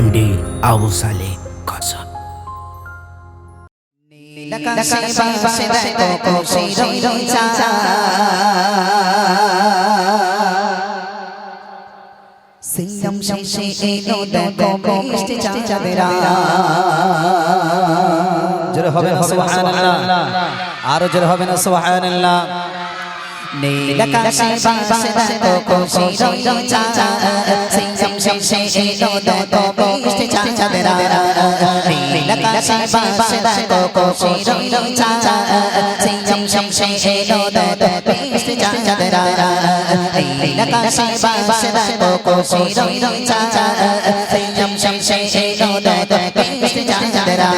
MD Abu সালে কাসাব। সিয়াম শেষে এলো দেখো বৃষ্টি চাঁদেরা। জোরে হবে না সুবহানাল্লাহ, আরো জোরে হবে না সুবহানাল্লাহ। নীল আকাশে বাসে দেখো খুশি রঙ চাঁদ, সিয়াম শেষে এলো দেখো বৃষ্টি চাঁদেরা। নীল আকাশে বাসে দেখো খুশি রঙ চাঁদ, সিয়াম শেষে এলো দেখো বৃষ্টি চাঁদেরা। নীল আকাশে বাসে দেখো খুশি রঙ চাঁদ, সিয়াম শেষে এলো দেখো বৃষ্টি চাঁদেরা।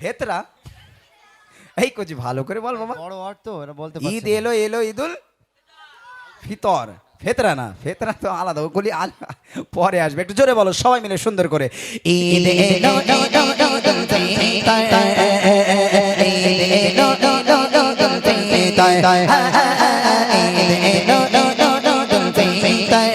ফেতরা এই কুছ ভালো করে বল বাবা, বড় ওয়ার্ড তো এটা বলতে ঈদ এলো এলো ঈদুল ফিতর, ফেতরা না, ফেতরা তো আলাদা, ওগুলি পরে আসবে। একটু জোরে বলো সবাই মিলে সুন্দর করে, ঈদ এলো ঈদুল ফিতর, ঈদ এলো ঈদুল ফিতর, ঈদ এলো ঈদুল ফিতর, ঈদ এলো ঈদুল ফিতর।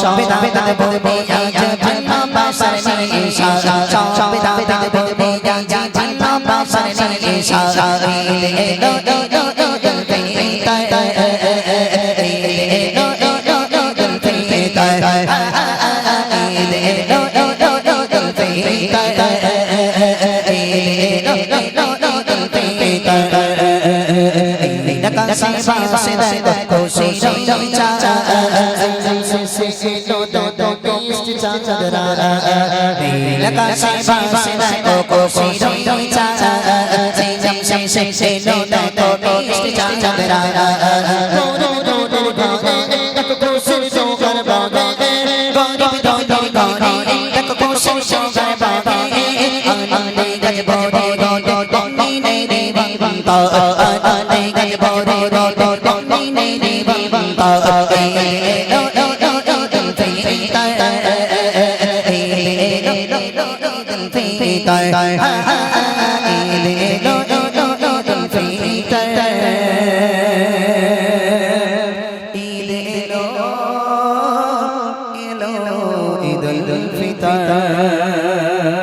সবে দাদা বলবে আজ ভালোবাসার নিশা সবে দাদা বলবে আজ ভালোবাসার নিশা এলো ঈদুল ফিতর